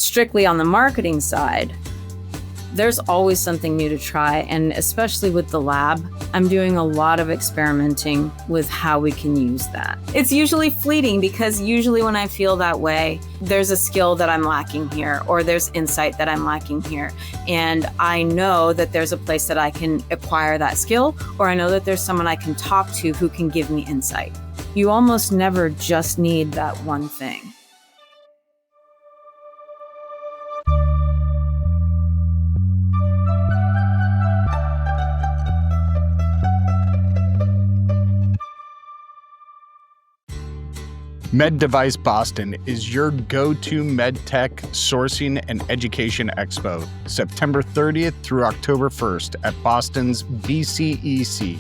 strictly on the marketing side, there's always something new to try. And especially with the lab, I'm doing a lot of experimenting with how we can use that. It's usually fleeting because usually when I feel that way, there's a skill that I'm lacking here, or there's insight that I'm lacking here. And I know that there's a place that I can acquire that skill, or I know that there's someone I can talk to who can give me insight. You almost never just need that one thing. MedDevice Boston is your go-to medtech sourcing and education expo, September 30th through October 1st at Boston's BCEC.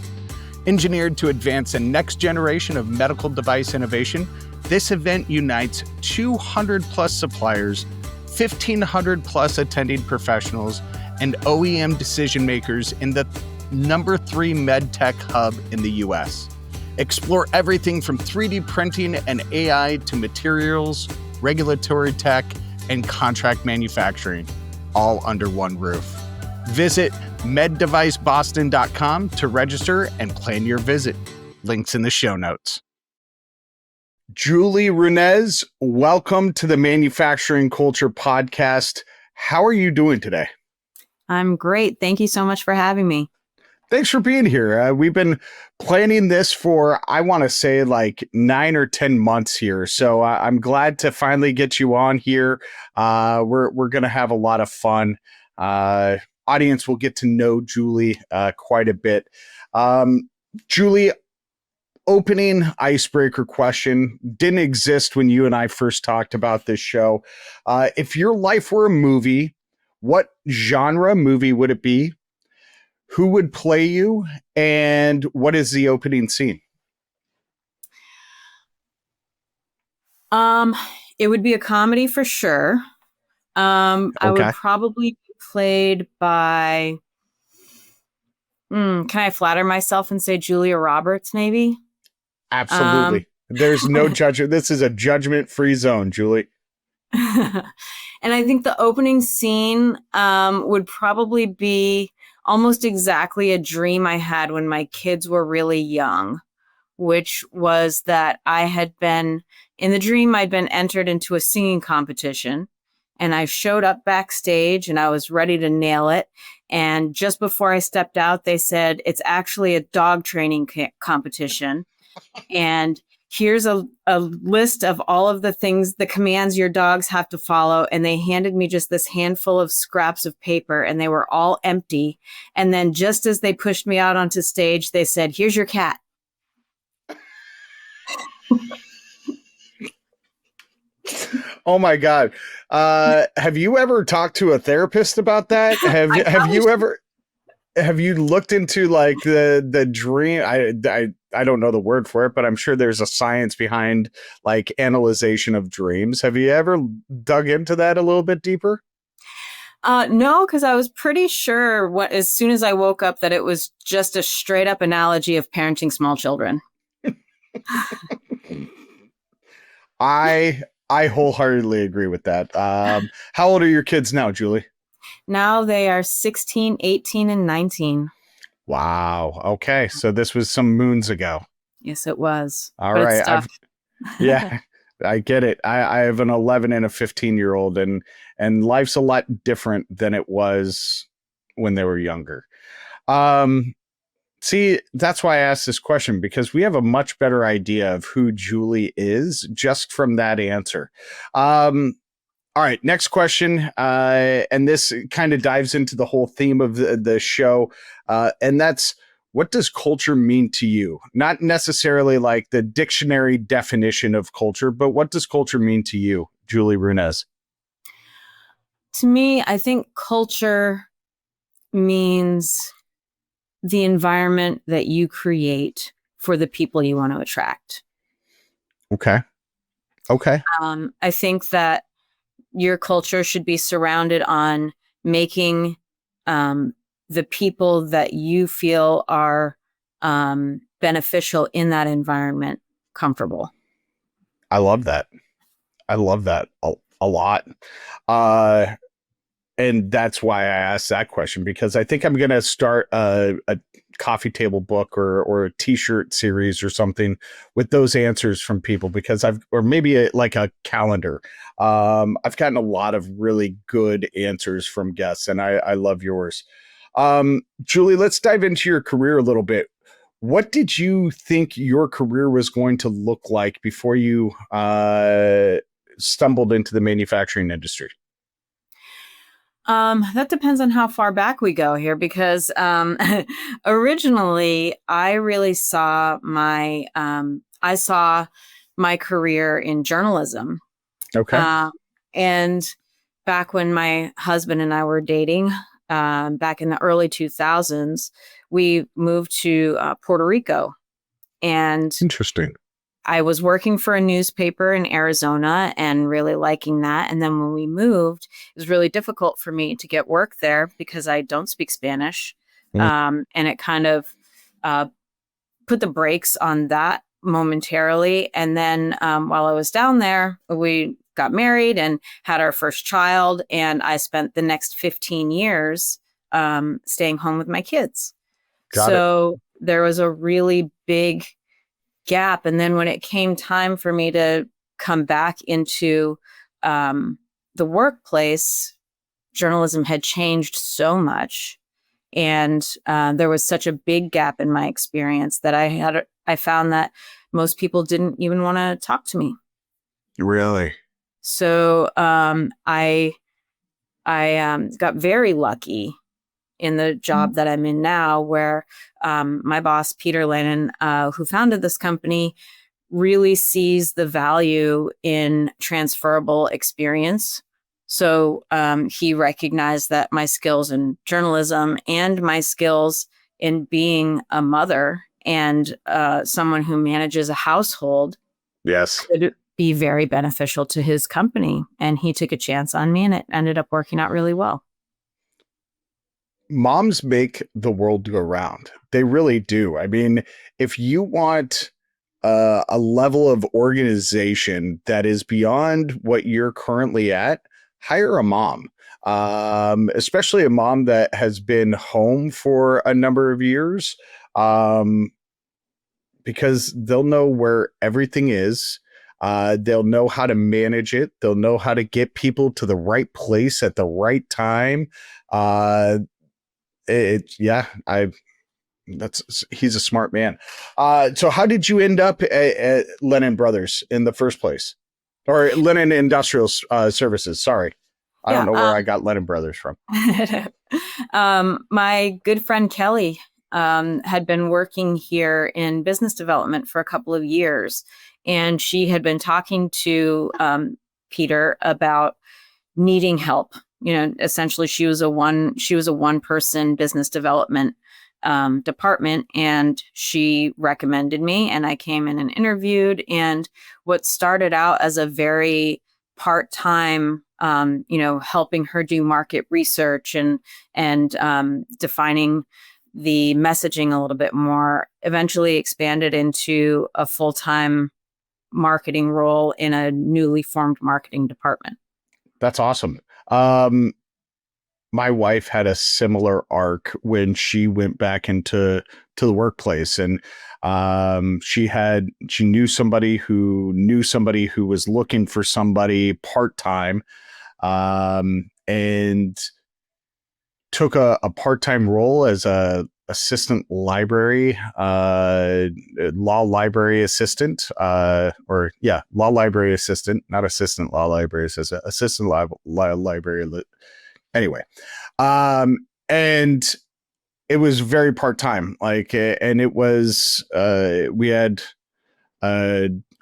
Engineered to advance the next generation of medical device innovation, this event unites 200 plus suppliers, 1,500 plus attending professionals, and OEM decision makers in the number 3 medtech hub in the US. Explore everything from 3D printing and AI to materials, regulatory tech, and contract manufacturing, all under one roof. Visit meddeviceboston.com to register and plan your visit. Links in the show notes. Julie Runez, welcome to the Manufacturing Culture Podcast. How are you doing today? I'm great. Thank you so much for having me. Thanks for being here. We've been planning this for, I want to say, like 9 or 10 months here. So I'm glad to finally get you on here. We're going to have a lot of fun. Audience will get to know Julie quite a bit. Julie, opening icebreaker question didn't exist when you and I first talked about this show. If your life were a movie, what genre movie would it be? Who would play you, and what is the opening scene? It would be a comedy for sure. I would probably be played by, can I flatter myself and say Julia Roberts, maybe? Absolutely. There's no judgment. This is a judgment-free zone, Julie. And I think the opening scene would probably be almost exactly a dream I had when my kids were really young, which was that in the dream, I'd been entered into a singing competition, and I showed up backstage and I was ready to nail it. And just before I stepped out, they said, it's actually a dog training competition. And here's a list of all of the things, the commands your dogs have to follow. And they handed me just this handful of scraps of paper, and they were all empty. And then just as they pushed me out onto stage, they said, here's your cat. Oh my God. Have you ever talked to a therapist about that? Have you looked into like the dream? I don't know the word for it, but I'm sure there's a science behind like analyzation of dreams. Have you ever dug into that a little bit deeper? No, because I was pretty sure as soon as I woke up that it was just a straight up analogy of parenting small children. I wholeheartedly agree with that. How old are your kids now, Julie? Now they are 16, 18, and 19. Wow. Okay. So this was some moons ago. Yes, it was. All right. Yeah, I get it. I have an 11 and a 15-year-old, and life's a lot different than it was when they were younger. See, that's why I asked this question, because we have a much better idea of who Julie is just from that answer. All right, next question. And this kind of dives into the whole theme of the show. And that's, what does culture mean to you? Not necessarily like the dictionary definition of culture, but what does culture mean to you, Julie Runez? To me, I think culture means the environment that you create for the people you want to attract. Okay. I think that your culture should be surrounded on making the people that you feel are beneficial in that environment comfortable. I love that. a lot. Uh, and that's why I asked that question, because I think I'm going to start a coffee table book or a t-shirt series or something with those answers from people, because or maybe like a calendar. I've gotten a lot of really good answers from guests, and I love yours. Julie, let's dive into your career a little bit. What did you think your career was going to look like before you stumbled into the manufacturing industry? That depends on how far back we go here, because originally I really saw I saw my career in journalism. Okay. Um, and back when my husband and I were dating, back in the early 2000s, we moved to Puerto Rico, and Interesting. I was working for a newspaper in Arizona and really liking that. And then when we moved, it was really difficult for me to get work there because I don't speak Spanish. Mm. And it kind of uh, put the brakes on that momentarily. And then while I was down there, we got married and had our first child. And I spent the next 15 years staying home with my kids. Got it. So there was a really big gap. And then when it came time for me to come back into the workplace, journalism had changed so much. And there was such a big gap in my experience that I found that most people didn't even want to talk to me. Really? So I got very lucky in the job that I'm in now, where my boss, Peter Lennon, who founded this company, really sees the value in transferable experience. So he recognized that my skills in journalism and my skills in being a mother and someone who manages a household Yes. could be very beneficial to his company. And he took a chance on me, and it ended up working out really well. Moms make the world go round. They really do. I mean, if you want a level of organization that is beyond what you're currently at, hire a mom. Especially a mom that has been home for a number of years, because they'll know where everything is. They'll know how to manage it. They'll know how to get people to the right place at the right time. Uh, yeah, he's a smart man. So how did you end up at Lennon Brothers in the first place, or Lennon Industrial Services? Sorry, I don't Yeah. know where I got Lennon Brothers from. My good friend Kelly had been working here in business development for a couple of years, and she had been talking to Peter about needing help. You know, essentially, she was a one person business development department, and she recommended me, and I came in and interviewed. And what started out as a very part-time, helping her do market research and defining the messaging a little bit more, eventually expanded into a full-time marketing role in a newly formed marketing department. That's awesome. My wife had a similar arc when she went back into the workplace, and she knew somebody who was looking for somebody part-time, and took a part-time role as a assistant library, law library assistant, law library assistant, not assistant law library assistant, assistant library. Anyway, and it was very part-time, and it was, we had,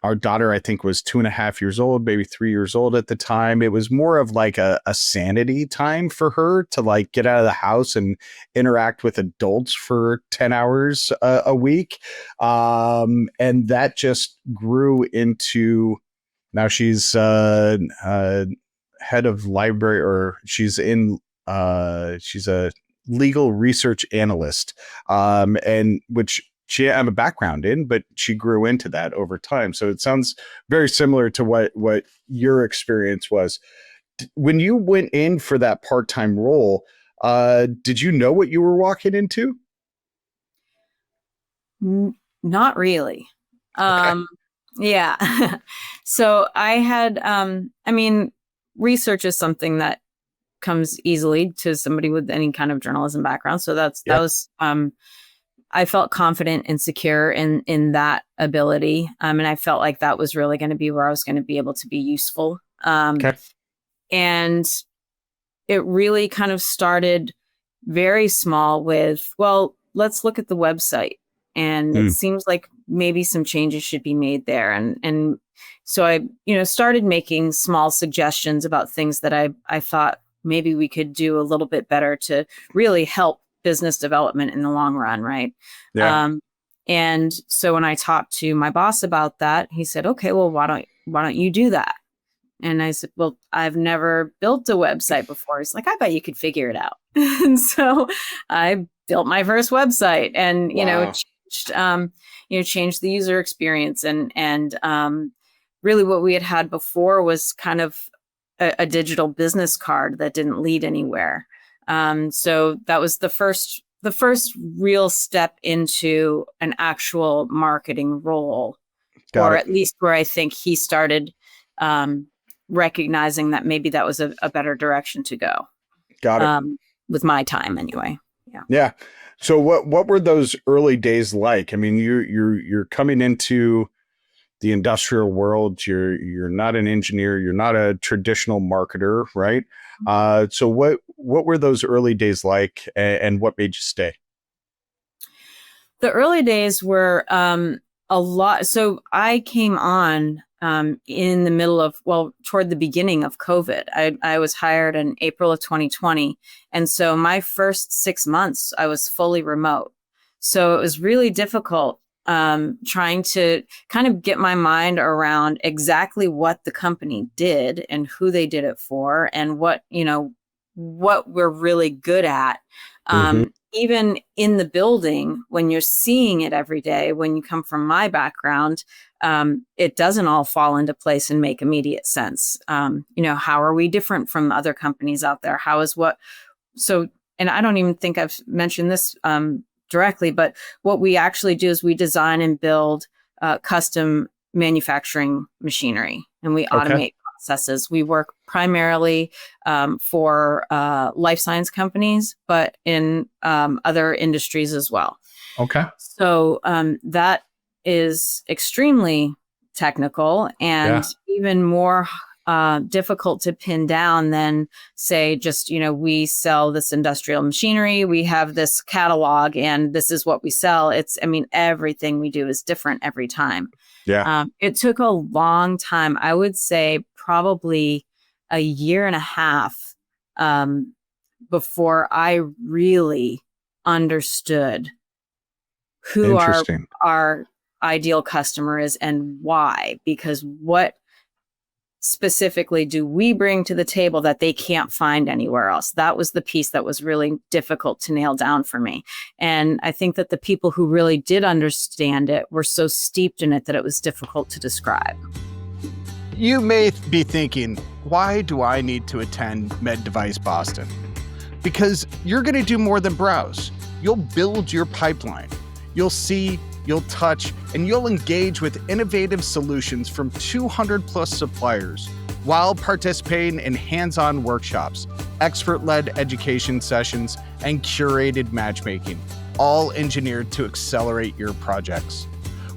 our daughter, I think, was 2.5 years old, maybe 3 years old at the time. It was more of like a sanity time for her to like get out of the house and interact with adults for 10 hours a week. And that just grew into, now she's head of library, or she's a legal research analyst, and which she had a background in, but she grew into that over time. So it sounds very similar to what your experience was. When you went in for that part-time role, did you know what you were walking into? Not really. Okay. Um, yeah. So I had, I mean, research is something that comes easily to somebody with any kind of journalism background. So that Yeah. was, I felt confident and secure in that ability. And I felt like that was really going to be where I was going to be able to be useful. Okay. And it really kind of started very small with, well, let's look at the website. And it Mm, seems like maybe some changes should be made there. And so I, started making small suggestions about things that I thought maybe we could do a little bit better to really help business development in the long run, right? yeah. Um, and so when I talked to my boss about that, he said, "Okay, well, why don't you do that?" And I said, "Well, I've never built a website before." He's like, "I bet you could figure it out." And so I built my first website, and Wow. changed the user experience, and really what we had before was kind of a digital business card that didn't lead anywhere. So that was the first real step into an actual marketing role, Got or it. at least where I think he started um, recognizing that maybe that was a better direction to go, Got it. um, with my time anyway. Yeah. Yeah. So what were those early days like? I mean, you're coming into the industrial world. You're not an engineer. You're not a traditional marketer, right? So what were those early days like, and what made you stay? The early days were a lot. So I came on in the middle of, well, toward the beginning of COVID. I was hired in April of 2020. And so my first 6 months, I was fully remote. So it was really difficult trying to kind of get my mind around exactly what the company did and who they did it for and what we're really good at. Hmm. Even in the building, when you're seeing it every day, when you come from my background, it doesn't all fall into place and make immediate sense. How are we different from other companies out there? How is what? So, and I don't even think I've mentioned this directly, but what we actually do is we design and build custom manufacturing machinery, and we Okay. automate processes. We work primarily for life science companies, but in other industries as well. Okay. So that is extremely technical and Yeah. even more difficult to pin down than, say, just, we sell this industrial machinery, we have this catalog, and this is what we sell. I mean, everything we do is different every time. Yeah. It took a long time. I would say probably a year and a half um, before I really understood who our Interesting. our ideal customer is and why. Because what specifically do we bring to the table that they can't find anywhere else? That was the piece that was really difficult to nail down for me. And I think that the people who really did understand it were so steeped in it that it was difficult to describe. You may be thinking, why do I need to attend Med Device Boston? Because you're going to do more than browse. You'll build your pipeline. You'll see, you'll touch, and you'll engage with innovative solutions from 200 plus suppliers while participating in hands-on workshops, expert-led education sessions, and curated matchmaking, all engineered to accelerate your projects.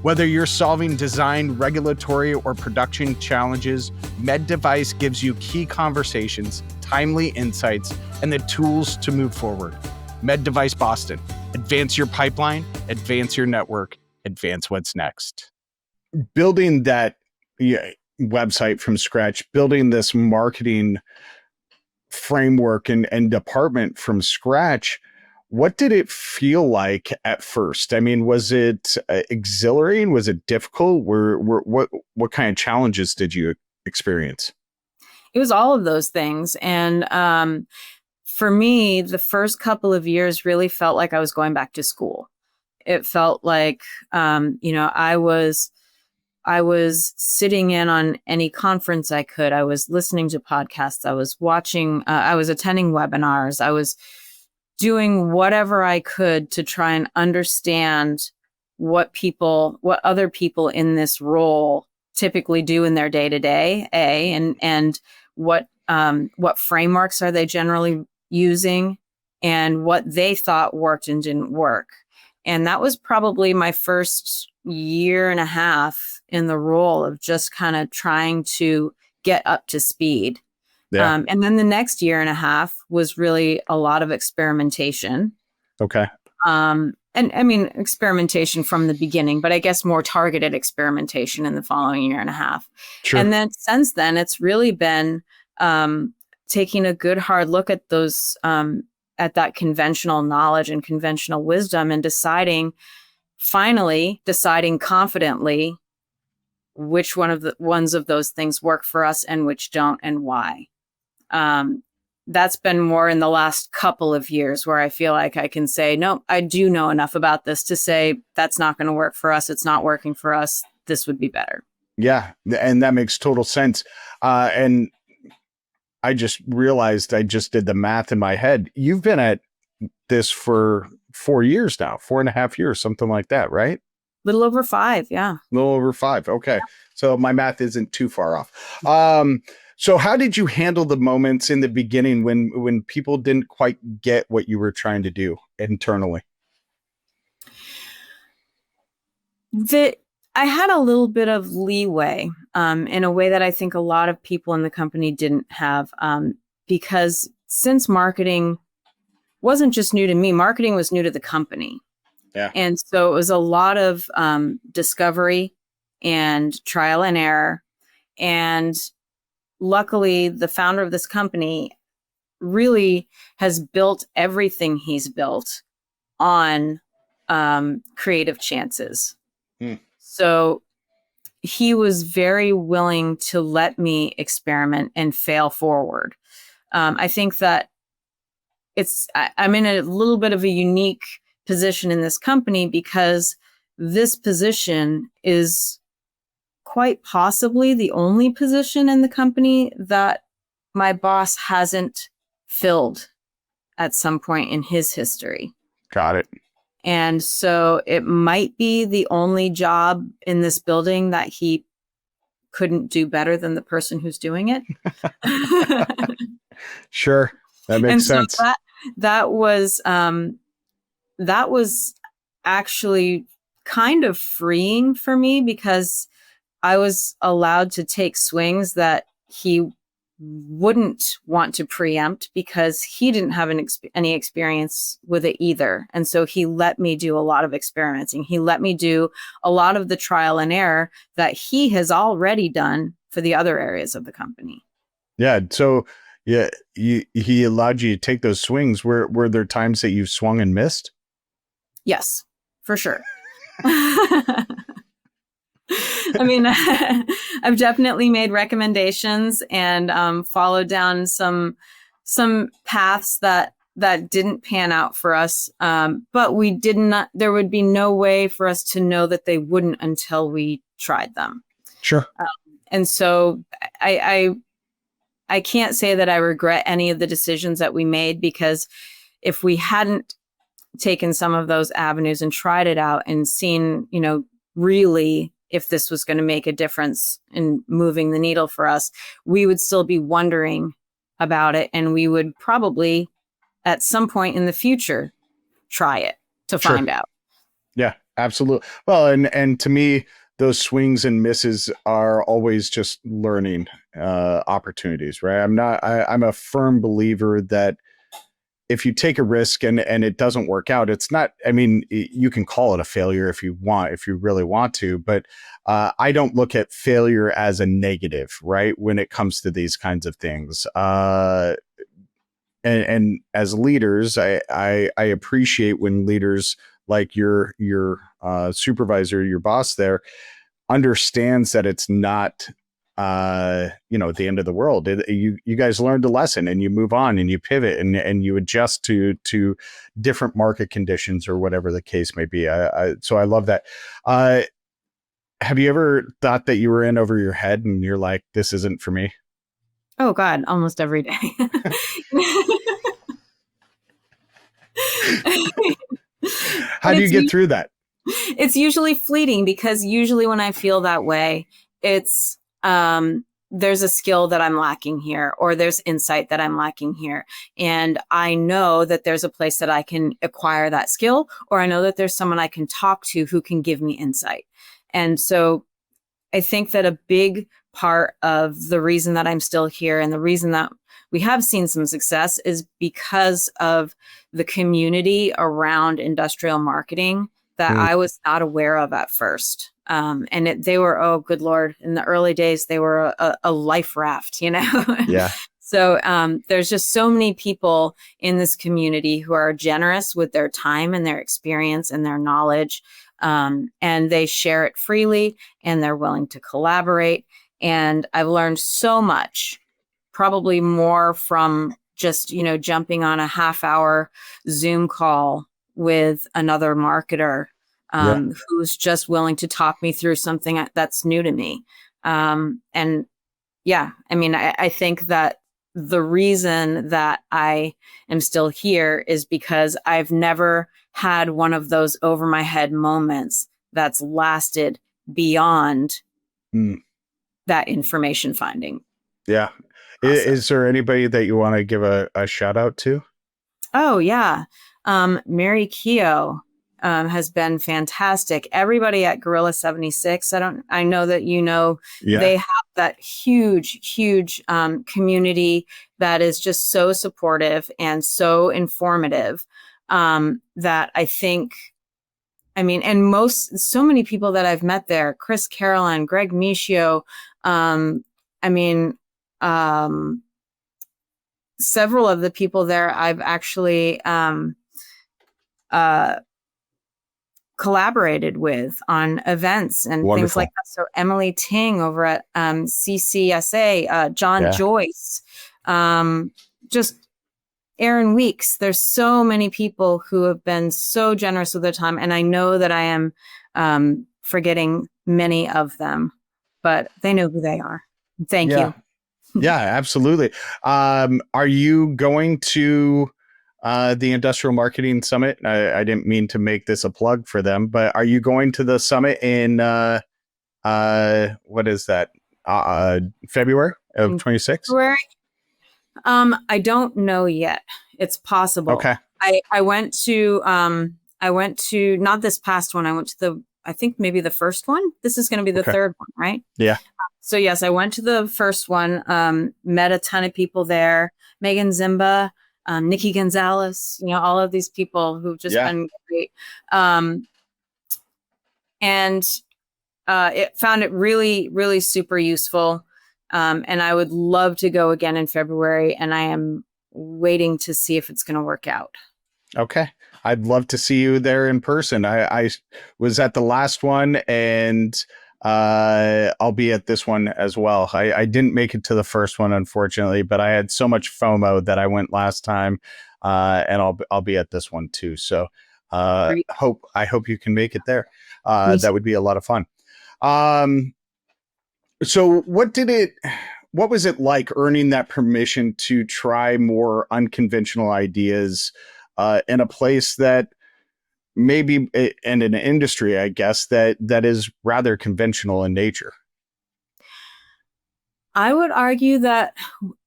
Whether you're solving design, regulatory, or production challenges, Med Device gives you key conversations, timely insights, and the tools to move forward. Med Device Boston. Advance your pipeline, advance your network, advance what's next. Building that website from scratch, building this marketing framework and department from scratch, what did it feel like at first? I mean, was it exhilarating? Was it difficult? What kind of challenges did you experience? It was all of those things. And for me, the first couple of years really felt like I was going back to school. it felt like, I was sitting in on any conference I could. I was listening to podcasts. I was watching, I was attending webinars. I was doing whatever I could to try and understand what other people in this role typically do in their day to day, and what frameworks are they generally using, and what they thought worked and didn't work. And that was probably my first year and a half in the role of just kind of trying to get up to speed. Yeah. And then the next year and a half was really a lot of experimentation. Okay. And I mean, experimentation from the beginning, but I guess more targeted experimentation in the following year and a half. Sure. And then since then, it's really been taking a good hard look at those, at that conventional knowledge and conventional wisdom, and finally deciding confidently which ones of those things work for us and which don't, and why. That's been more in the last couple of years where I feel like I can say, no, I do know enough about this to say that's not going to work for us. It's not working for us. This would be better. Yeah. And that makes total sense. And I just realized I just did the math in my head. You've been at this for 4 years now, 4.5 years, something like that, right? Little over 5. Yeah. A little over 5. Okay. So my math isn't too far off. So how did you handle the moments in the beginning when people didn't quite get what you were trying to do internally? I had a little bit of leeway in a way that I think a lot of people in the company didn't have, because since marketing wasn't just new to me, marketing was new to the company. Yeah. And so it was a lot of discovery and trial and error. And luckily, the founder of this company really has built everything he's built on creative chances. So he was very willing to let me experiment and fail forward. I think that I'm in a little bit of a unique position in this company because this position is quite possibly the only position in the company that my boss hasn't filled at some point in his history. Got it. And so it might be the only job in this building that he couldn't do better than the person who's doing it. Sure. That makes sense. So that was actually kind of freeing for me because I was allowed to take swings that he wouldn't want to preempt because he didn't have any experience with it either. And so he let me do a lot of experimenting. He let me do a lot of the trial and error that he has already done for the other areas of the company. Yeah. So yeah, he allowed you to take those swings. Were there times that you swung and missed? Yes, for sure. I mean, I've definitely made recommendations and followed down some paths that didn't pan out for us. But we did not. There would be no way for us to know that they wouldn't until we tried them. Sure. And so I can't say that I regret any of the decisions that we made, because if we hadn't taken some of those avenues and tried it out and seen, really if this was going to make a difference in moving the needle for us, we would still be wondering about it. And we would probably at some point in the future try it to find out. Yeah, absolutely. Well, and to me, those swings and misses are always just learning opportunities, right? I'm a firm believer that if you take a risk and it doesn't work out, it's not, I mean, you can call it a failure if you really want to, but I don't look at failure as a negative, right? When it comes to these kinds of things. And as leaders, I appreciate when leaders like your supervisor, your boss there, understands that it's not at the end of the world. You guys learned a lesson, and you move on, and you pivot, and you adjust to different market conditions or whatever the case may be. So I love that. Have you ever thought that you were in over your head and you're like, this isn't for me? Oh God, almost every day. How But do you get through that? it's usually fleeting, because usually when I feel that way, it's there's a skill that I'm lacking here, or there's insight that I'm lacking here. And I know that there's a place that I can acquire that skill, or I know that there's someone I can talk to who can give me insight. And so I think that a big part of the reason that I'm still here, and the reason that we have seen some success, is because of the community around industrial marketing that Mm, I was not aware of at first. They were, oh, good Lord, in the early days, they were a life raft, you know? yeah. So there's just so many people in this community who are generous with their time and their experience and their knowledge. And they share it freely, and they're willing to collaborate. And I've learned so much, probably more from just, jumping on a half-hour Zoom call with another marketer Yeah. who's just willing to talk me through something that's new to me. And yeah, I mean, I think that the reason that I am still here is because I've never had one of those over my head moments that's lasted beyond Mm, that information finding yeah. process. Is there anybody that you want to give a shout out to? Oh, yeah. Mary Keogh has been fantastic. Everybody at Gorilla 76, I know that, Yeah. they have that huge, huge community that is just so supportive and so informative, that I think, I mean, and so many people that I've met there, Chris Caroline, Greg Michio, I mean, um, several of the people there I've actually uh, collaborated with on events and things like Wonderful. that. So Emily Ting over at CCSA, John Yeah. Joyce, just Aaron Weeks. There's so many people who have been so generous with their time. And I know that I am forgetting many of them, but they know who they are. Thank Yeah. you. Yeah, absolutely. Are you going to the Industrial Marketing Summit? I didn't mean to make this a plug for them, but are you going to the summit in what is that? February of In 26? February, I don't know yet. It's possible. Okay. I went to not this past one. I went to I think maybe the first one. This is going to be the Okay. third one, right? Yeah. So yes, I went to the first one, met a ton of people there. Megan Zimba, Nikki Gonzalez, all of these people who've just Yeah. been great. And it found it really, really super useful. And I would love to go again in February, and I am waiting to see if it's going to work out. Okay. I'd love to see you there in person. I was at the last one, and I'll be at this one as well. I didn't make it to the first one, unfortunately, but I had so much FOMO that I went last time, and I'll be at this one too. So Great. I hope you can make it there. Me That would be a lot of fun. So what was it like earning that permission to try more unconventional ideas in a place that maybe in an industry, I guess, that is rather conventional in nature? I would argue that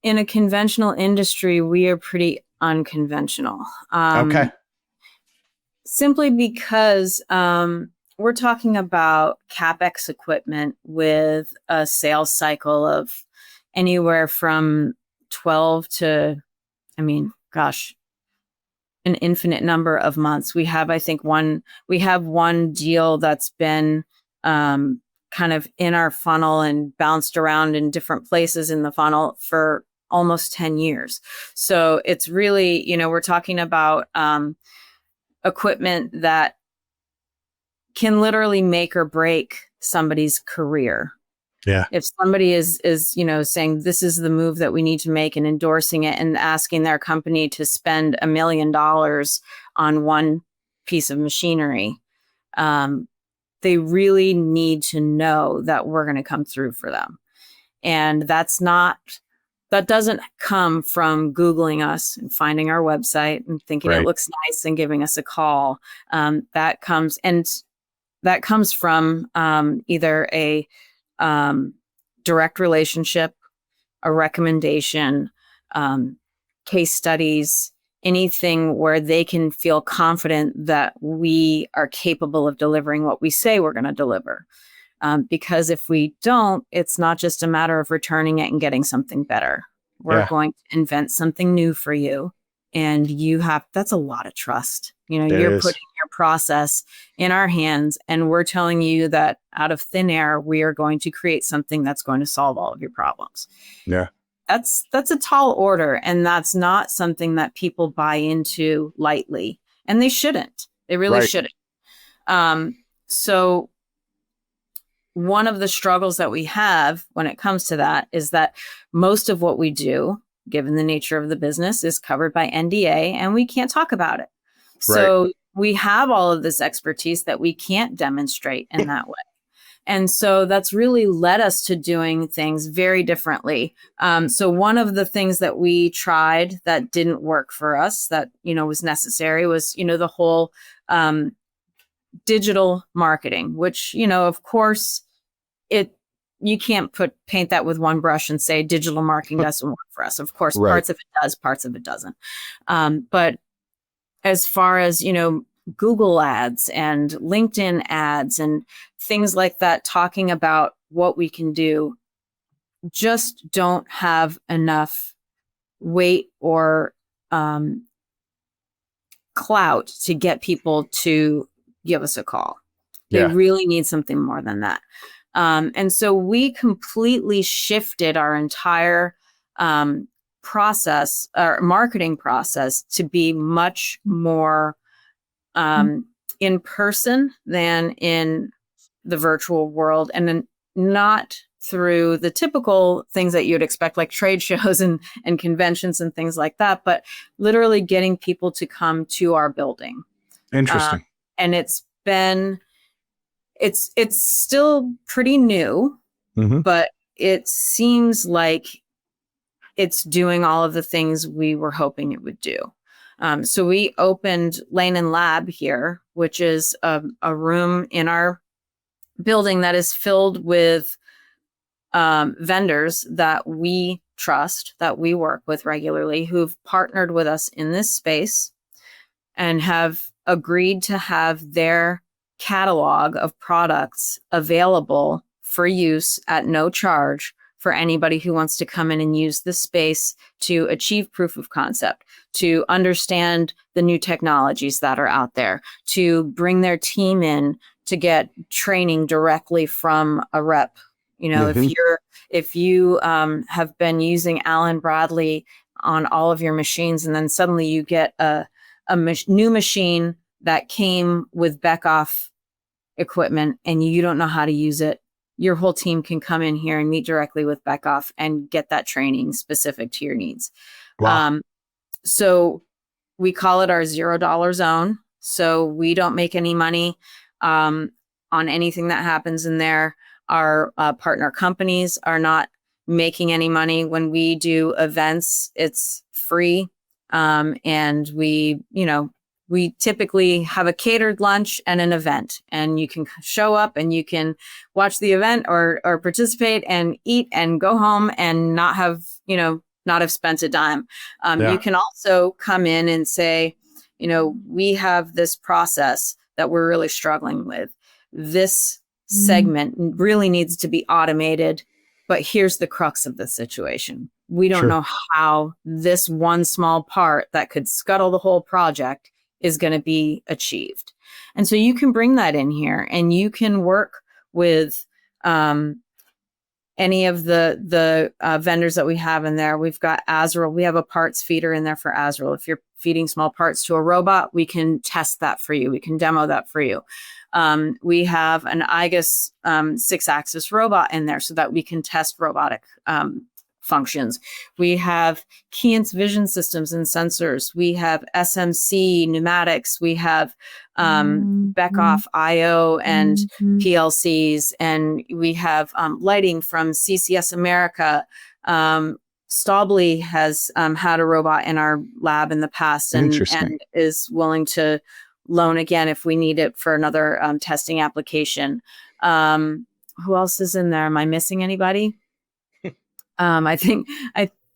in a conventional industry, we are pretty unconventional. Okay. Simply because we're talking about CapEx equipment with a sales cycle of anywhere from 12 to, I mean, gosh, an infinite number of months. We have one deal that's been kind of in our funnel and bounced around in different places in the funnel for almost 10 years. So it's really, we're talking about equipment that can literally make or break somebody's career. Yeah. If somebody is, saying this is the move that we need to make and endorsing it and asking their company to spend $1 million on one piece of machinery, they really need to know that we're going to come through for them. And that doesn't come from Googling us and finding our website and thinking it Right. looks nice and giving us a call. That comes from either a direct relationship, a recommendation, case studies, anything where they can feel confident that we are capable of delivering what we say we're going to deliver. Because if we don't, it's not just a matter of returning it and getting something better. We're Yeah. going to invent something new for you. And that's a lot of trust. It You're is. putting your process in our hands, and we're telling you that out of thin air, we are going to create something that's going to solve all of your problems. Yeah. That's a tall order, and that's not something that people buy into lightly, and they shouldn't. They really Right. shouldn't. So one of the struggles that we have when it comes to that is that most of what we do, given the nature of the business, is covered by NDA, and we can't talk about it. So we have all of this expertise that we can't demonstrate in that way. And so that's really led us to doing things very differently. So one of the things that we tried that didn't work for us that, was necessary was, the whole digital marketing, which, of course, you can't paint that with one brush and say digital marketing doesn't work for us. Of course, Right. parts of it does, parts of it doesn't. But as far as, Google ads and LinkedIn ads and things like that, talking about what we can do, just don't have enough weight or clout to get people to give us a call. They Yeah. really need something more than that. And so we completely shifted our entire process, our marketing process, to be much more in person than in the virtual world, and then not through the typical things that you'd expect, like trade shows and conventions and things like that, but literally getting people to come to our building. Interesting. And it's still pretty new, Mm-hmm. but it seems like it's doing all of the things we were hoping it would do. So we opened Lane and Lab here, which is a room in our building that is filled with vendors that we trust, that we work with regularly, who've partnered with us in this space and have agreed to have their catalog of products available for use at no charge for anybody who wants to come in and use the space to achieve proof of concept, to understand the new technologies that are out there, to bring their team in to get training directly from a rep. Mm-hmm. If you have been using Allen Bradley on all of your machines, and then suddenly you get a new machine that came with Beckoff equipment and you don't know how to use it, your whole team can come in here and meet directly with Beckoff and get that training specific to your needs. Wow. So we call it our $0 zone. So we don't make any money on anything that happens in there. Our partner companies are not making any money. When we do events, it's free. And we typically have a catered lunch and an event, and you can show up and you can watch the event or participate and eat and go home and not have spent a dime. Yeah. You can also come in and say, we have this process that we're really struggling with. This segment really needs to be automated, but here's the crux of the situation. We don't Sure. know how this one small part that could scuttle the whole project is going to be achieved. And so you can bring that in here and you can work with any of the vendors that we have in there. We've got Azrael. We have a parts feeder in there for Azrael. If you're feeding small parts to a robot, we can test that for you. We can demo that for you. We have an IGUS 6-axis robot in there so that we can test robotic functions. We have Keyence vision systems and sensors. We have SMC pneumatics. We have Beckhoff IO and PLCs, and we have lighting from CCS America. Staubli has had a robot in our lab in the past and is willing to loan again if we need it for another testing application. Who else is in there? Am I missing anybody? I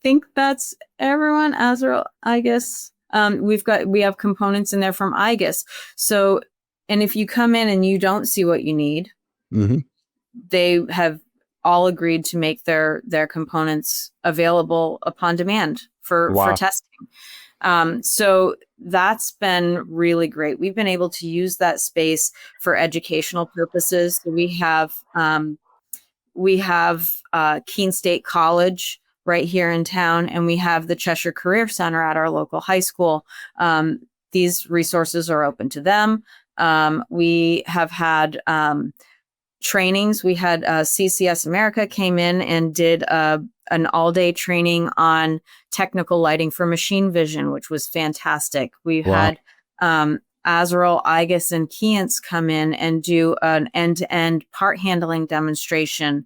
think that's everyone. Azrael, IGUS. We have components in there from IGUS. So, and if you come in and you don't see what you need, they have all agreed to make their components available upon demand for testing. So that's been really great. We've been able to use that space for educational purposes. So we have Keene State College right here in town, and we have the Cheshire Career Center at our local high school. These resources are open to them. We have had trainings. We had CCS America came in and did an all-day training on technical lighting for machine vision, which was fantastic. We had Azrael, IGUS, and Keyence come in and do an end-to-end part handling demonstration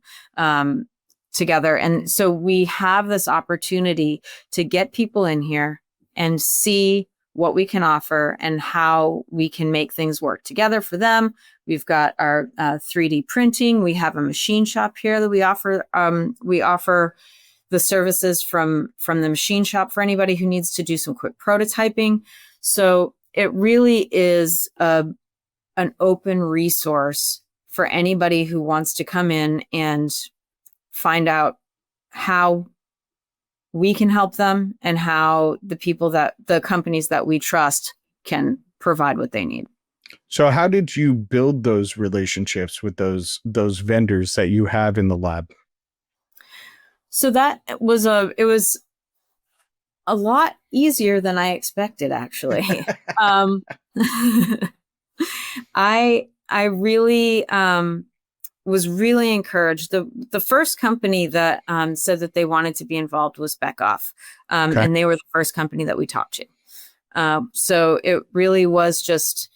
together. And so we have this opportunity to get people in here and see what we can offer and how we can make things work together for them. We've got our 3D printing. We have a machine shop here that we offer. We offer the services from the machine shop for anybody who needs to do some quick prototyping. So it really is an open resource for anybody who wants to come in and find out how we can help them and how the companies that we trust can provide what they need. So how did you build those relationships with those vendors that you have in the lab? So it was a lot easier than I expected, actually. I really was really encouraged. The first company that said that they wanted to be involved was Beckhoff, and they were the first company that we talked to. So it really was just,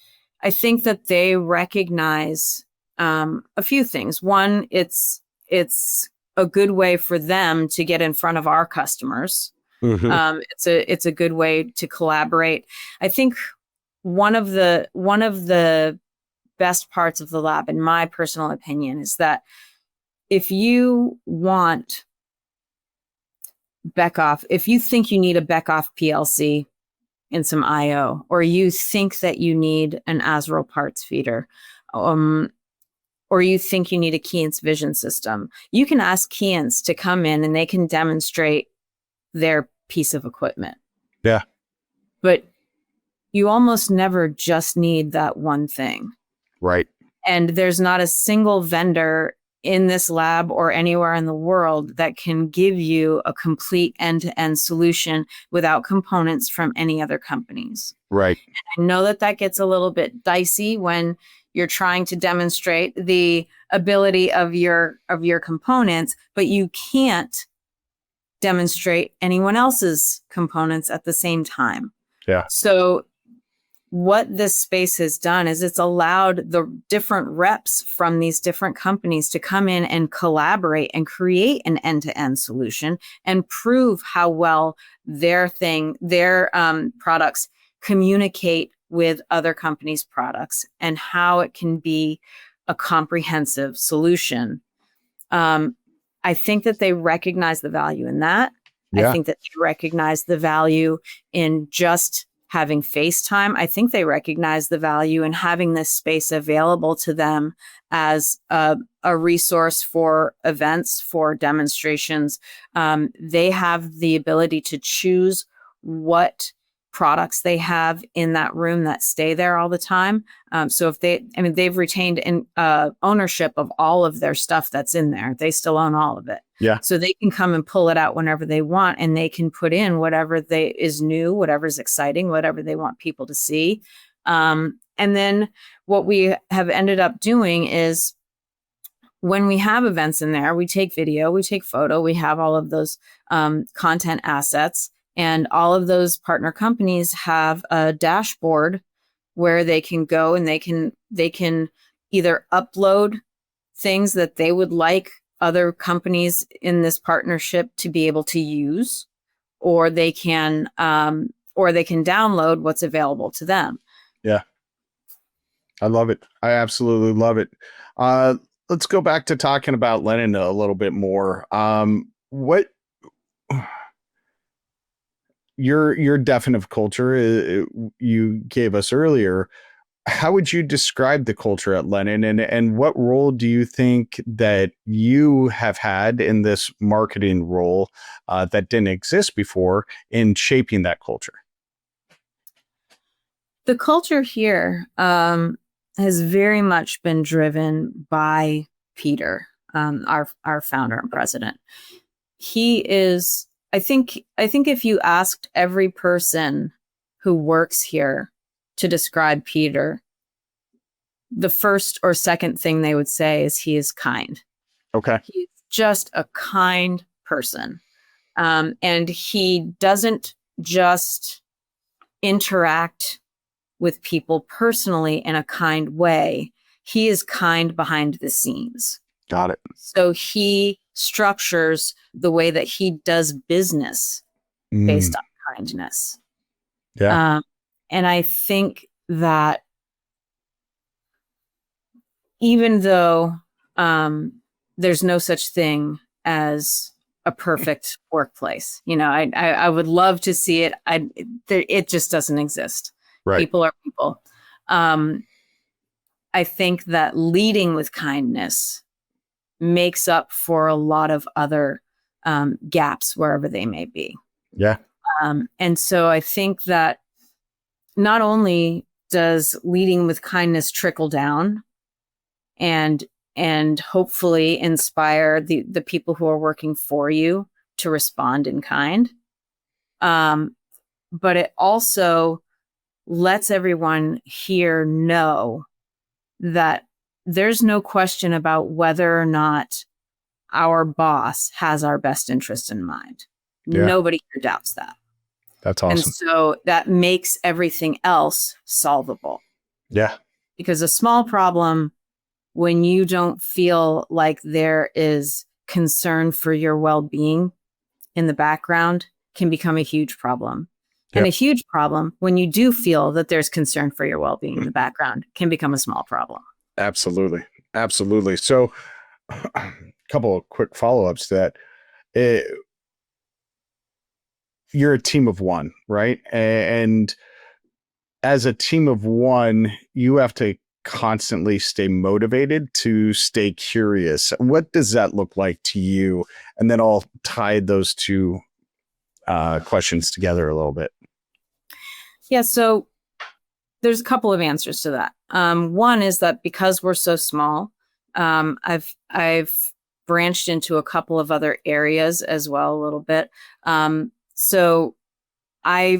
I think that they recognize a few things. One, it's a good way for them to get in front of our customers. It's a good way to collaborate. I think one of the best parts of the lab, in my personal opinion, is that if you want Beckhoff, if you think you need a Beckhoff PLC and some IO, or you think that you need an Azrael parts feeder, or you think you need a Keyence vision system, you can ask Keyence to come in and they can demonstrate their piece of equipment. Yeah. But you almost never just need that one thing. Right. And there's not a single vendor in this lab or anywhere in the world that can give you a complete end-to-end solution without components from any other companies. Right. And I know that gets a little bit dicey when you're trying to demonstrate the ability of your components, but you can't demonstrate anyone else's components at the same time. Yeah. So what this space has done is it's allowed the different reps from these different companies to come in and collaborate and create an end-to-end solution and prove how well their products communicate with other companies' products and how it can be a comprehensive solution. I think that they recognize the value in that. Yeah. I think that they recognize the value in just having FaceTime. I think they recognize the value in having this space available to them as a resource for events, for demonstrations. They have the ability to choose what products they have in that room that stay there all the time. So if they've retained ownership of all of their stuff that's in there. They still own all of it. Yeah. So they can come and pull it out whenever they want, and they can put in whatever is new, whatever's exciting, whatever they want people to see. And then what we have ended up doing is, when we have events in there, we take video, we take photo, we have all of those content assets, and all of those partner companies have a dashboard where they can go and they can either upload things that they would like other companies in this partnership to be able to use, or they can download what's available to them. Yeah. I love it. I absolutely love it. Let's go back to talking about Lennon a little bit more. What your definitive culture you gave us earlier, how would you describe the culture at Lennon, and what role do you think that you have had in this marketing role that didn't exist before in shaping that culture? The culture here has very much been driven by Peter, our founder and president. He is, I think if you asked every person who works here to describe Peter, the first or second thing they would say is he is kind. Okay. He's just a kind person. And he doesn't just interact with people personally in a kind way. He is kind behind the scenes. Got it. So he structures the way that he does business based on kindness. Yeah. And I think that even though there's no such thing as a perfect workplace, I would love to see it. It just doesn't exist. Right. People are people. I think that leading with kindness makes up for a lot of other gaps wherever they may be. Yeah. And so I think that not only does leading with kindness trickle down and hopefully inspire the people who are working for you to respond in kind, but it also lets everyone here know that there's no question about whether or not our boss has our best interest in mind. Yeah. Nobody here doubts that. That's awesome. And so that makes everything else solvable. Yeah. Because a small problem, when you don't feel like there is concern for your well-being in the background, can become a huge problem. And a huge problem, when you do feel that there's concern for your well-being in the background, can become a small problem. Absolutely. Absolutely. So a couple of quick follow-ups to that. You're a team of one, right? And as a team of one, you have to constantly stay motivated to stay curious. What does that look like to you? And then I'll tie those two questions together a little bit. Yeah, so there's a couple of answers to that. One is that because we're so small, I've branched into a couple of other areas as well a little bit. So I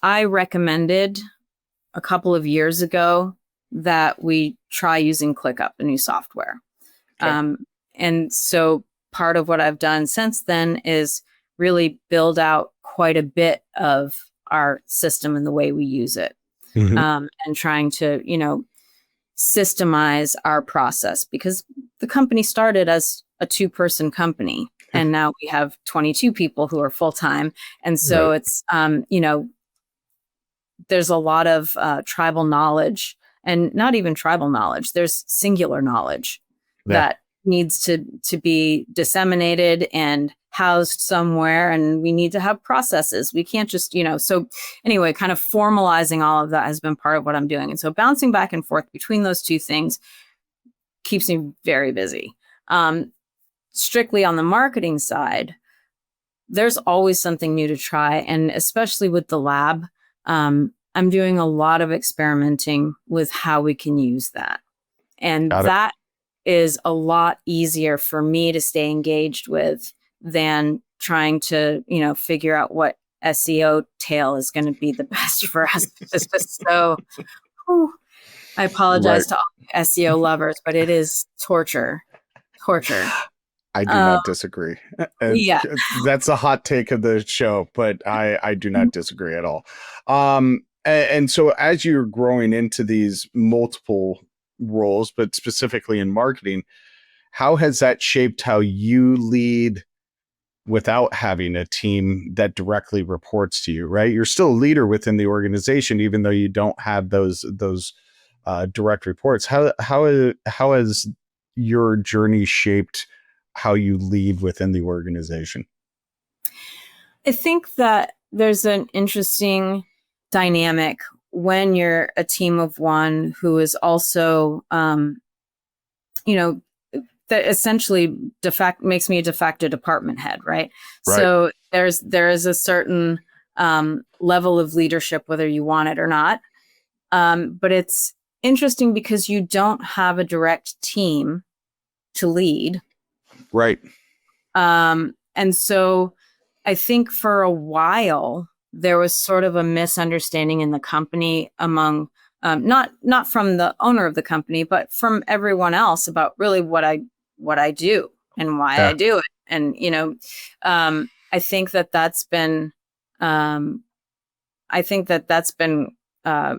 recommended a couple of years ago that we try using ClickUp, a new software. Okay. And so part of what I've done since then is really build out quite a bit of our system and the way we use it, and trying to, systemize our process, because the company started as a 2-person company and now we have 22 people who are full-time. And so it's, there's a lot of tribal knowledge, and not even tribal knowledge. There's singular knowledge that needs to be disseminated and housed somewhere, and we need to have processes. We can't just, so anyway, kind of formalizing all of that has been part of what I'm doing. And so bouncing back and forth between those two things keeps me very busy. Strictly on the marketing side, there's always something new to try. And especially with the lab, I'm doing a lot of experimenting with how we can use that. And Got it. that is a lot easier for me to stay engaged with than trying to, figure out what SEO tail is going to be the best for us. It's just so, whew. I Right. apologize to all SEO lovers, but it is torture. Torture. I do Uh, not disagree. And yeah. that's a hot take of the show, but I do not disagree at all. And so as you're growing into these multiple roles, but specifically in marketing, how has that shaped how you lead without having a team that directly reports to you, right? You're still a leader within the organization, even though you don't have those direct reports. How has your journey shaped how you lead within the organization? I think that there's an interesting dynamic when you're a team of one who is also, you know, that essentially makes me a de facto department head, right? Right. So there is a certain level of leadership, whether you want it or not. But it's interesting because you don't have a direct team to lead. Right. And so I think for a while there was sort of a misunderstanding in the company among not from the owner of the company, but from everyone else about really what I do and why I Yeah. do it. And I think that's been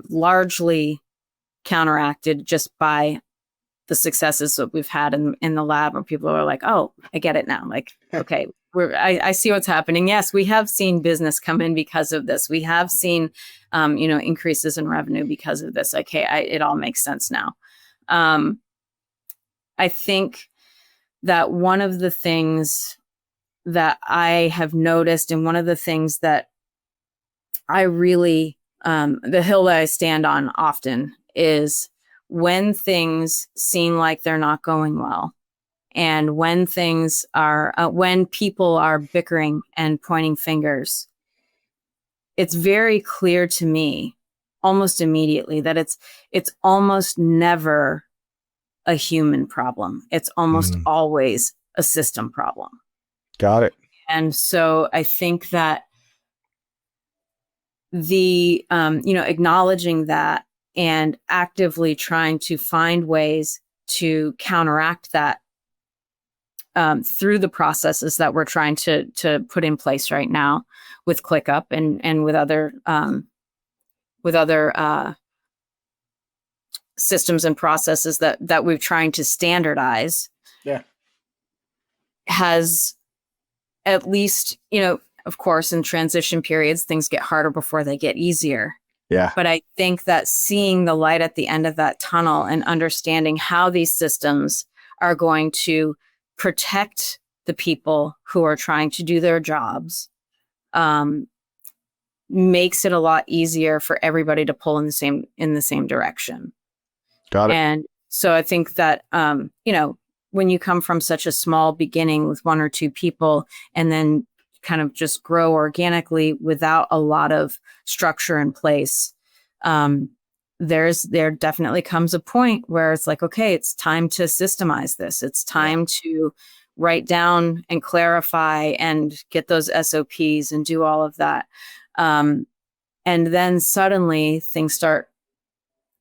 largely counteracted just by the successes that we've had in the lab, where people are like, oh, I get it now. Like, okay, I see what's happening. Yes, we have seen business come in because of this. We have seen, increases in revenue because of this. Okay, it all makes sense now. I think that one of the things that I have noticed, and one of the things that I really, the hill that I stand on often, is when things seem like they're not going well, and when when people are bickering and pointing fingers, it's very clear to me almost immediately that it's almost never a human problem. It's almost always a system problem. Got it. And so I think that the acknowledging that and actively trying to find ways to counteract that through the processes that we're trying to put in place right now with ClickUp and with other systems and processes that we're trying to standardize. Yeah. Has, at least, of course, in transition periods, things get harder before they get easier. Yeah. But I think that seeing the light at the end of that tunnel and understanding how these systems are going to protect the people who are trying to do their jobs makes it a lot easier for everybody to pull in the same direction. Got it. And so I think that when you come from such a small beginning with one or two people and then kind of just grow organically without a lot of structure in place, there definitely comes a point where it's like, okay, it's time to systemize this. It's time to write down and clarify and get those SOPs and do all of that. And then suddenly things start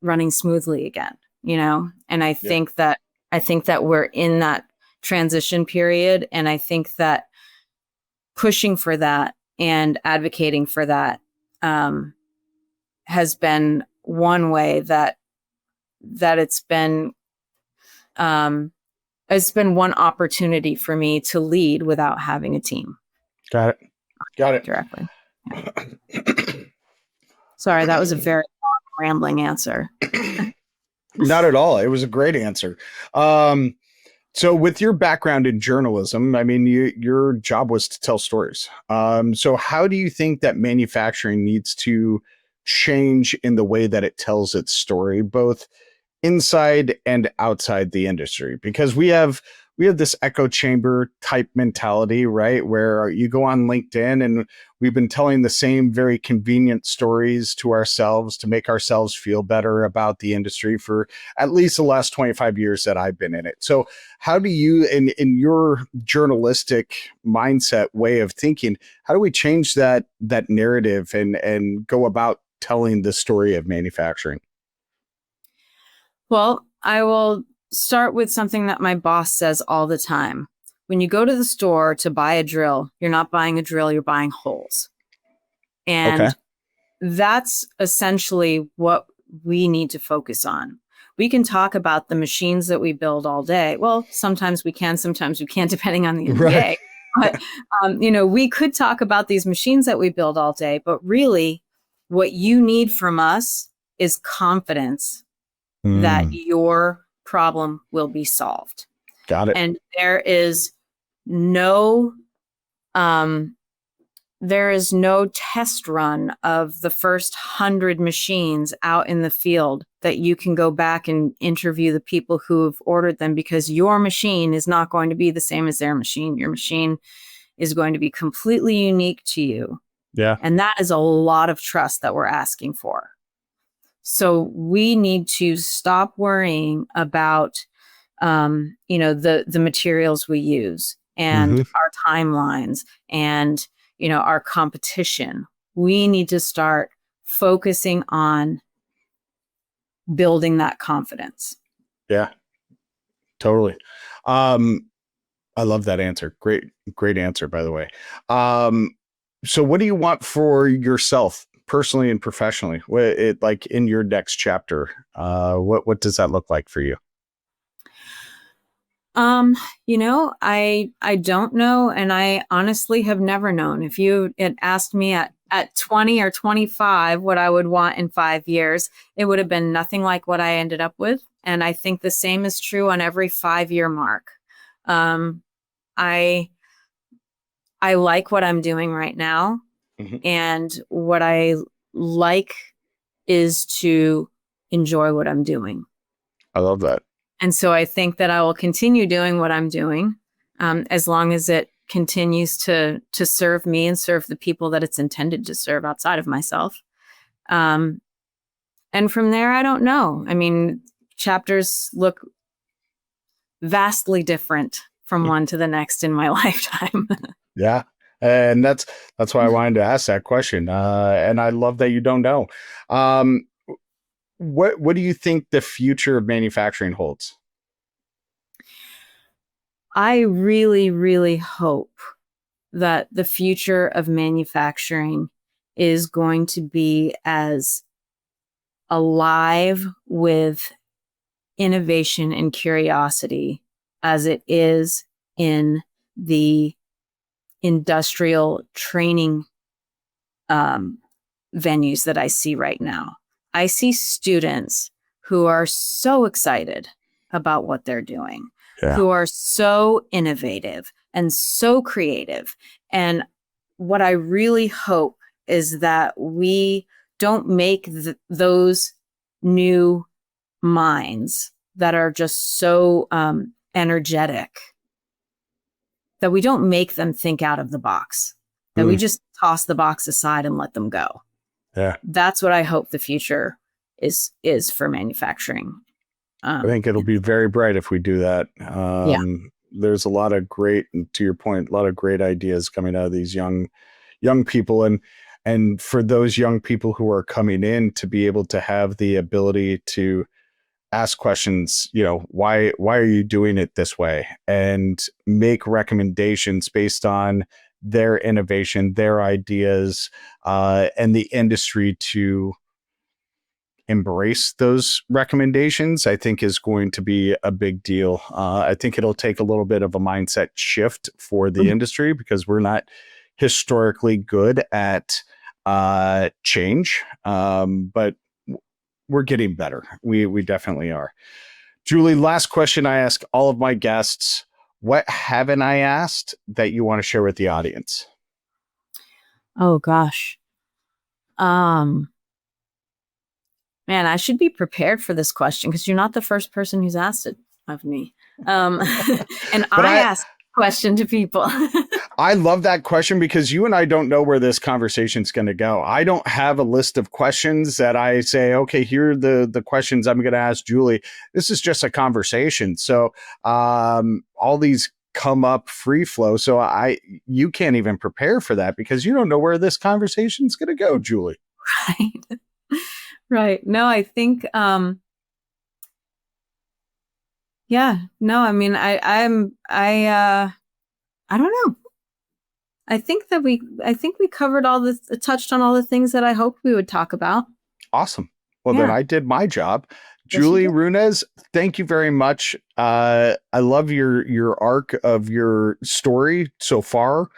running smoothly again, and I think that we're in that transition period. And I think that pushing for that and advocating for that has been one way that it's been one opportunity for me to lead without having a team. Got it. Directly. Yeah. Sorry, that was a very long, rambling answer. Not at all. It was a great answer. So with your background in journalism, I mean, your job was to tell stories. So how do you think that manufacturing needs to change in the way that it tells its story, both inside and outside the industry? Because we have we have this echo chamber type mentality, right? Where you go on LinkedIn and we've been telling the same very convenient stories to ourselves to make ourselves feel better about the industry for at least the last 25 years that I've been in it. So how do you, in your journalistic mindset way of thinking, how do we change that narrative and go about telling the story of manufacturing? Well, I will start with something that my boss says all the time. When you go to the store to buy a drill, you're not buying a drill, you're buying holes. Okay. And that's essentially what we need to focus on. We can talk about the machines that we build all day. Well, sometimes we can, sometimes we can't, depending on the Right. NDA. But, we could talk about these machines that we build all day, but really what you need from us is confidence that Mm, your problem will be solved. got it. And no um, there is no test run of the first 100 machines out in the field that you can go back and interview the people who have ordered them, because your machine is not going to be the same as their machine. Your machine is going to be completely unique to you. Yeah. And that is a lot of trust that we're asking for. So we need to stop worrying about, the materials we use and Hmm. our timelines and, our competition. We need to start focusing on building that confidence. Yeah, totally. Um, I love that answer. Great answer, by the way. Um, so what do you want for yourself personally and professionally? Like in your next chapter, what does that look like for you? Um, I don't know, and I honestly have never known. If you had asked me at 20 or 25 what I would want in 5 years, it would have been nothing like what I ended up with. And I think the same is true on every 5 year mark. Um, I I like what I'm doing right now, Hmm. and what I like is to enjoy what I'm doing. I love that. And so I think that I will continue doing what I'm doing, as long as it continues to serve me and serve the people that it's intended to serve outside of myself. Um, and from there, I don't know. I mean, chapters look vastly different from one to the next in my lifetime. Yeah. And that's why I wanted to ask that question. And I love that you don't know. Um, what do you think the future of manufacturing holds? I really, really hope that the future of manufacturing is going to be as alive with innovation and curiosity as it is in the industrial training um, venues that I see right now. I see students who are so excited about what they're doing, Yeah. who are so innovative and so creative. And what I really hope is that we don't make those new minds that are just so energetic, that we don't make them think out of the box, that we Mm, just toss the box aside and let them go. yeah. That's what I hope the future is for manufacturing. I think it'll be very bright if we do that. Yeah. There's a lot of great, and to your point, a lot of great ideas coming out of these young people, and for those young people who are coming in to be able to have the ability to ask questions, why are you doing it this way, and make recommendations based on their innovation, their ideas, and the industry to embrace those recommendations, I think is going to be a big deal. I think it'll take a little bit of a mindset shift for the Mhm. industry because we're not historically good at change, but we're getting better. We definitely are. Julie, last question I ask all of my guests: what haven't I asked that you want to share with the audience? Oh gosh. Um, Man, I should be prepared for this question because you're not the first person who's asked it. of me. Um, and But I ask question to people. I love that question because you and I don't know where this conversation's going to go. I don't have a list of questions that I say, okay, here are the questions I'm going to ask Julie. This is just a conversation. So all these come up free flow. So you can't even prepare for that because you don't know where this conversation's going to go, Julie. Right. Right. No, I think, yeah, no, I mean, I don't know. I think we covered touched on all the things that I hoped we would talk about. Awesome. Well, then Yeah. I did my job. Yes, you Julie did. Runez, thank you very much. I love your arc of your story so far.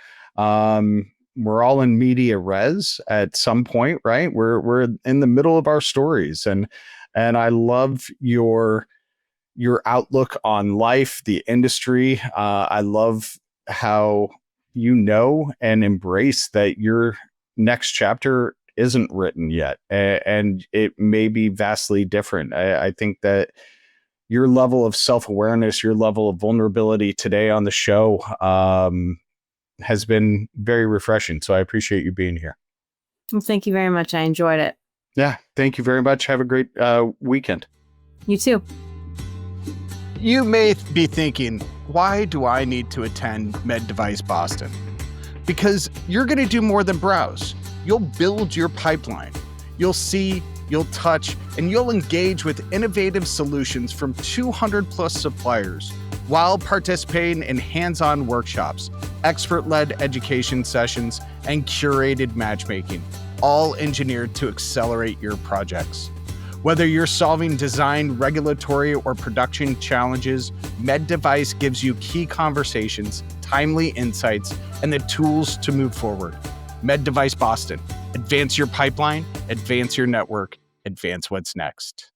We're all in media res at some point, right? We're in the middle of our stories, and I love your outlook on life, the industry. I love how you know and embrace that your next chapter isn't written yet, and it may be vastly different. I think that your level of self-awareness, your level of vulnerability today on the show has been very refreshing. So I appreciate you being here. Well, thank you very much. I enjoyed it. Yeah, thank you very much. Have a great weekend. You too. You may be thinking, why do I need to attend Med Device Boston? Because you're going to do more than browse. You'll build your pipeline. You'll see, you'll touch, and you'll engage with innovative solutions from 200 plus suppliers while participating in hands-on workshops, expert-led education sessions, and curated matchmaking, all engineered to accelerate your projects. Whether you're solving design, regulatory, or production challenges, Med Device gives you key conversations, timely insights, and the tools to move forward. Med Device Boston. Advance your pipeline, advance your network, advance what's next.